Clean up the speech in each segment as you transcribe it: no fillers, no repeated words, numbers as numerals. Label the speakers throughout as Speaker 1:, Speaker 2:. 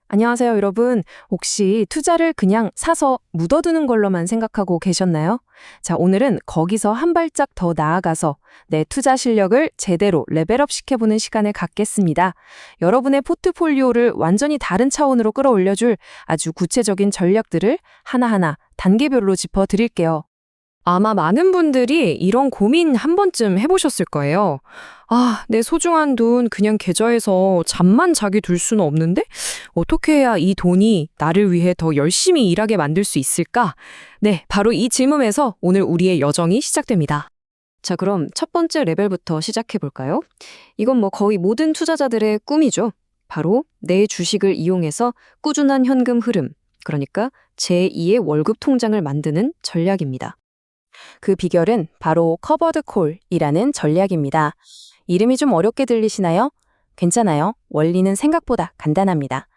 Speaker 1: 안녕하세요, 여러분. 혹시 투자를 그냥 사서 묻어두는 걸로만 생각하고 계셨나요? 자, 오늘은 거기서 한 발짝 더 나아가서 내 투자 실력을 제대로 레벨업 시켜보는 시간을 갖겠습니다. 여러분의 포트폴리오를 완전히 다른 차원으로 끌어올려줄 아주 구체적인 전략들을 하나하나 단계별로 짚어드릴게요. 아마 많은 분들이 이런 고민 한 번쯤 해보셨을 거예요. 아, 내 소중한 돈 그냥 계좌에서 잠만 자기 둘 수는 없는데? 어떻게 해야 이 돈이 나를 위해 더 열심히 일하게 만들 수 있을까? 네, 바로 이 질문에서 오늘 우리의 여정이 시작됩니다. 자, 그럼 첫 번째 레벨부터 시작해 볼까요? 이건 거의 모든 투자자들의 꿈이죠. 바로 내 주식을 이용해서 꾸준한 현금 흐름, 그러니까 제2의 월급 통장을 만드는 전략입니다. 그 비결은 바로 커버드 콜이라는 전략입니다. 이름이 좀 어렵게 들리시나요? 괜찮아요. 원리는 생각보다 간단합니다.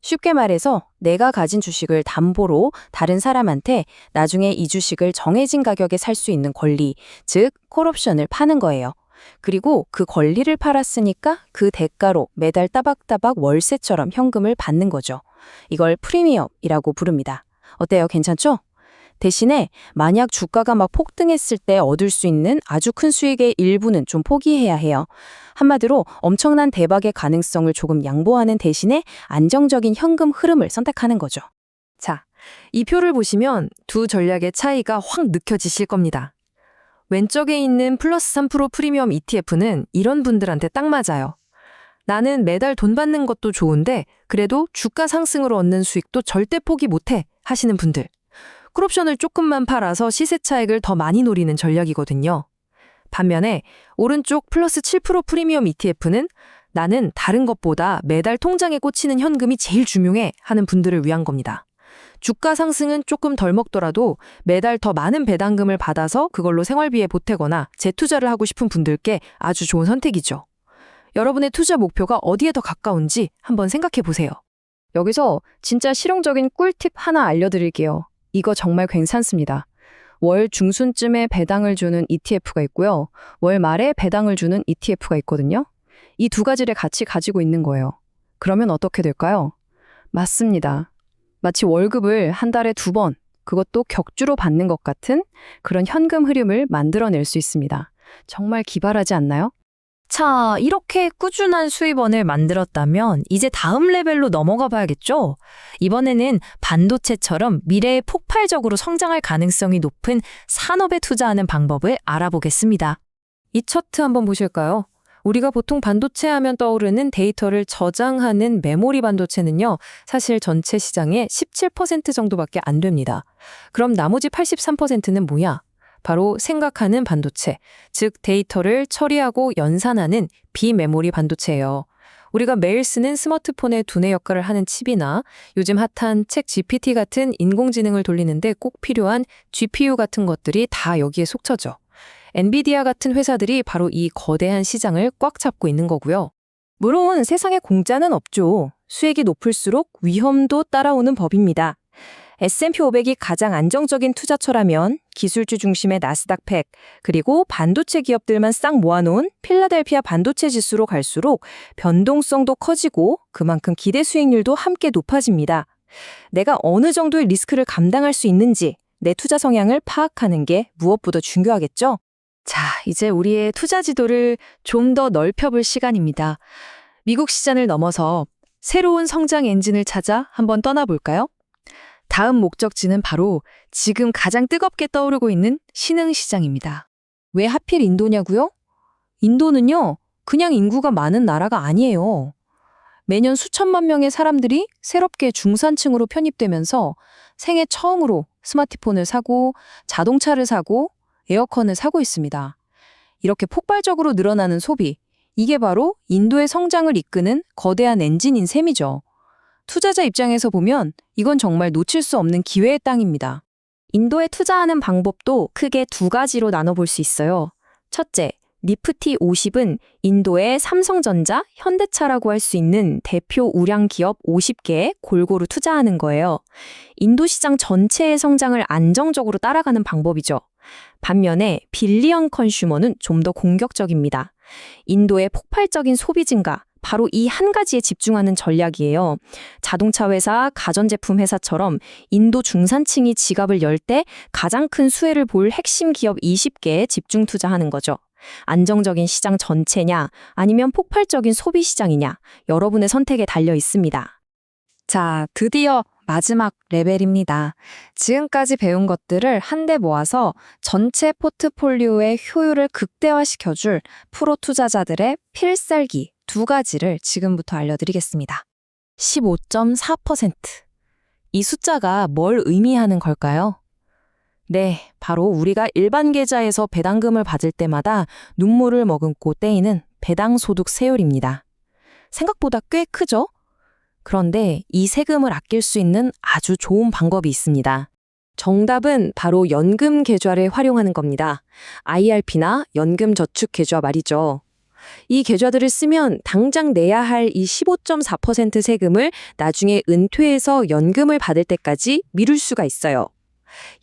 Speaker 1: 쉽게 말해서 내가 가진 주식을 담보로 다른 사람한테 나중에 이 주식을 정해진 가격에 살 수 있는 권리, 즉 콜옵션을 파는 거예요. 그리고 그 권리를 팔았으니까 그 대가로 매달 따박따박 월세처럼 현금을 받는 거죠. 이걸 프리미엄이라고 부릅니다. 어때요? 괜찮죠? 대신에 만약 주가가 막 폭등했을 때 얻을 수 있는 아주 큰 수익의 일부는 좀 포기해야 해요. 한마디로 엄청난 대박의 가능성을 조금 양보하는 대신에 안정적인 현금 흐름을 선택하는 거죠. 자, 이 표를 보시면 두 전략의 차이가 확 느껴지실 겁니다. 왼쪽에 있는 플러스 3% 프리미엄 ETF는 이런 분들한테 딱 맞아요. 나는 매달 돈 받는 것도 좋은데 그래도 주가 상승으로 얻는 수익도 절대 포기 못해 하시는 분들. 콜옵션을 조금만 팔아서 시세 차익을 더 많이 노리는 전략이거든요. 반면에 오른쪽 플러스 7% 프리미엄 ETF는 나는 다른 것보다 매달 통장에 꽂히는 현금이 제일 중요해 하는 분들을 위한 겁니다. 주가 상승은 조금 덜 먹더라도 매달 더 많은 배당금을 받아서 그걸로 생활비에 보태거나 재투자를 하고 싶은 분들께 아주 좋은 선택이죠. 여러분의 투자 목표가 어디에 더 가까운지 한번 생각해 보세요. 여기서 진짜 실용적인 꿀팁 하나 알려드릴게요. 이거 정말 괜찮습니다. 월 중순쯤에 배당을 주는 ETF가 있고요. 월 말에 배당을 주는 ETF가 있거든요. 이 두 가지를 같이 가지고 있는 거예요. 그러면 어떻게 될까요? 맞습니다. 마치 월급을 한 달에 2번, 그것도 격주로 받는 것 같은 그런 현금 흐름을 만들어낼 수 있습니다. 정말 기발하지 않나요? 자, 이렇게 꾸준한 수입원을 만들었다면 이제 다음 레벨로 넘어가 봐야겠죠? 이번에는 반도체처럼 미래에 폭발적으로 성장할 가능성이 높은 산업에 투자하는 방법을 알아보겠습니다. 이 차트 한번 보실까요? 우리가 보통 반도체 하면 떠오르는 데이터를 저장하는 메모리 반도체는요, 사실 전체 시장의 17% 정도밖에 안 됩니다. 그럼 나머지 83%는 뭐야? 바로 생각하는 반도체, 즉 데이터를 처리하고 연산하는 비메모리 반도체예요. 우리가 매일 쓰는 스마트폰의 두뇌 역할을 하는 칩이나 요즘 핫한 책 GPT 같은 인공지능을 돌리는데 꼭 필요한 GPU 같은 것들이 다 여기에 속처죠. 엔비디아 같은 회사들이 바로 이 거대한 시장을 꽉 잡고 있는 거고요. 물론 세상에 공짜는 없죠. 수익이 높을수록 위험도 따라오는 법입니다. S&P 500이 가장 안정적인 투자처라면 기술주 중심의 나스닥 100, 그리고 반도체 기업들만 싹 모아놓은 필라델피아 반도체 지수로 갈수록 변동성도 커지고 그만큼 기대 수익률도 함께 높아집니다. 내가 어느 정도의 리스크를 감당할 수 있는지 내 투자 성향을 파악하는 게 무엇보다 중요하겠죠? 자, 이제 우리의 투자 지도를 좀 더 넓혀볼 시간입니다. 미국 시장을 넘어서 새로운 성장 엔진을 찾아 한번 떠나볼까요? 다음 목적지는 바로 지금 가장 뜨겁게 떠오르고 있는 신흥시장입니다. 왜 하필 인도냐고요? 인도는요, 그냥 인구가 많은 나라가 아니에요. 매년 수천만 명의 사람들이 새롭게 중산층으로 편입되면서 생애 처음으로 스마트폰을 사고 자동차를 사고 에어컨을 사고 있습니다. 이렇게 폭발적으로 늘어나는 소비, 이게 바로 인도의 성장을 이끄는 거대한 엔진인 셈이죠. 투자자 입장에서 보면 이건 정말 놓칠 수 없는 기회의 땅입니다. 인도에 투자하는 방법도 크게 두 가지로 나눠볼 수 있어요. 첫째, 니프티 50은 인도의 삼성전자, 현대차라고 할 수 있는 대표 우량 기업 50개에 골고루 투자하는 거예요. 인도 시장 전체의 성장을 안정적으로 따라가는 방법이죠. 반면에 빌리언 컨슈머는 좀 더 공격적입니다. 인도의 폭발적인 소비 증가, 바로 이 한 가지에 집중하는 전략이에요. 자동차 회사, 가전제품 회사처럼 인도 중산층이 지갑을 열 때 가장 큰 수혜를 볼 핵심 기업 20개에 집중 투자하는 거죠. 안정적인 시장 전체냐, 아니면 폭발적인 소비 시장이냐, 여러분의 선택에 달려 있습니다. 자, 드디어 마지막 레벨입니다. 지금까지 배운 것들을 한데 모아서 전체 포트폴리오의 효율을 극대화시켜줄 프로 투자자들의 필살기 2가지를 지금부터 알려드리겠습니다. 15.4%. 이 숫자가 뭘 의미하는 걸까요? 네, 바로 우리가 일반 계좌에서 배당금을 받을 때마다 눈물을 머금고 떼이는 배당소득 세율입니다. 생각보다 꽤 크죠? 그런데 이 세금을 아낄 수 있는 아주 좋은 방법이 있습니다. 정답은 바로 연금 계좌를 활용하는 겁니다. IRP나 연금 저축 계좌 말이죠. 이 계좌들을 쓰면 당장 내야 할 이 15.4% 세금을 나중에 은퇴해서 연금을 받을 때까지 미룰 수가 있어요.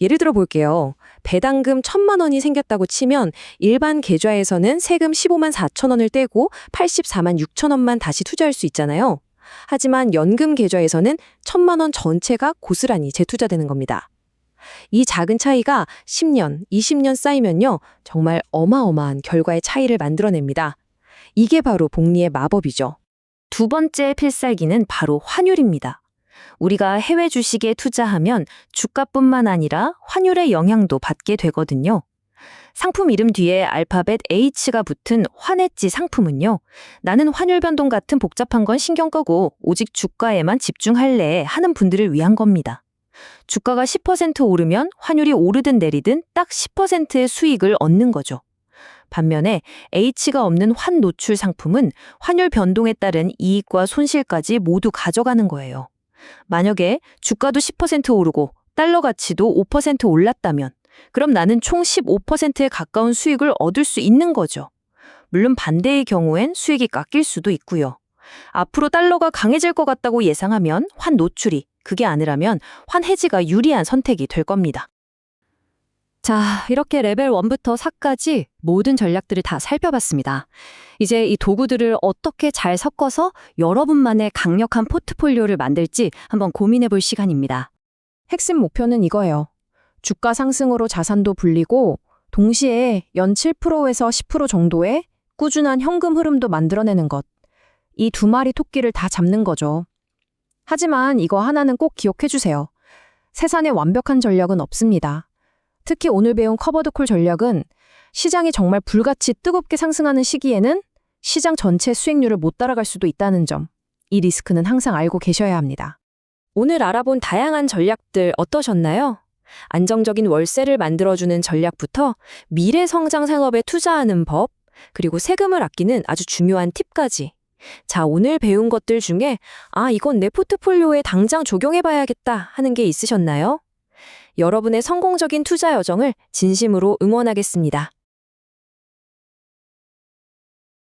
Speaker 1: 예를 들어 볼게요. 배당금 1,000만 원이 생겼다고 치면 일반 계좌에서는 세금 15만 4천 원을 떼고 84만 6천 원만 다시 투자할 수 있잖아요. 하지만 연금 계좌에서는 1,000만 원 전체가 고스란히 재투자되는 겁니다. 이 작은 차이가 10년, 20년 쌓이면요, 정말 어마어마한 결과의 차이를 만들어냅니다. 이게 바로 복리의 마법이죠. 2번째 필살기는 바로 환율입니다. 우리가 해외 주식에 투자하면 주가뿐만 아니라 환율의 영향도 받게 되거든요. 상품 이름 뒤에 알파벳 H가 붙은 환해지 상품은요, 나는 환율 변동 같은 복잡한 건 신경 끄고 오직 주가에만 집중할래 하는 분들을 위한 겁니다. 주가가 10% 오르면 환율이 오르든 내리든 딱 10%의 수익을 얻는 거죠. 반면에 H가 없는 환 노출 상품은 환율 변동에 따른 이익과 손실까지 모두 가져가는 거예요. 만약에 주가도 10% 오르고 달러 가치도 5% 올랐다면 그럼 나는 총 15%에 가까운 수익을 얻을 수 있는 거죠. 물론 반대의 경우엔 수익이 깎일 수도 있고요. 앞으로 달러가 강해질 것 같다고 예상하면 환 노출이, 그게 아니라면 환 해지가 유리한 선택이 될 겁니다. 자, 이렇게 레벨 1부터 4까지 모든 전략들을 다 살펴봤습니다. 이제 이 도구들을 어떻게 잘 섞어서 여러분만의 강력한 포트폴리오를 만들지 한번 고민해 볼 시간입니다. 핵심 목표는 이거예요. 주가 상승으로 자산도 불리고 동시에 연 7%에서 10% 정도의 꾸준한 현금 흐름도 만들어내는 것. 이 2마리 토끼를 다 잡는 거죠. 하지만 이거 하나는 꼭 기억해 주세요. 세상에 완벽한 전략은 없습니다. 특히 오늘 배운 커버드콜 전략은 시장이 정말 불같이 뜨겁게 상승하는 시기에는 시장 전체 수익률을 못 따라갈 수도 있다는 점, 이 리스크는 항상 알고 계셔야 합니다. 오늘 알아본 다양한 전략들 어떠셨나요? 안정적인 월세를 만들어주는 전략부터 미래 성장 산업에 투자하는 법, 그리고 세금을 아끼는 아주 중요한 팁까지. 자, 오늘 배운 것들 중에 이건 내 포트폴리오에 당장 적용해봐야겠다 하는 게 있으셨나요? 여러분의 성공적인 투자 여정을 진심으로 응원하겠습니다.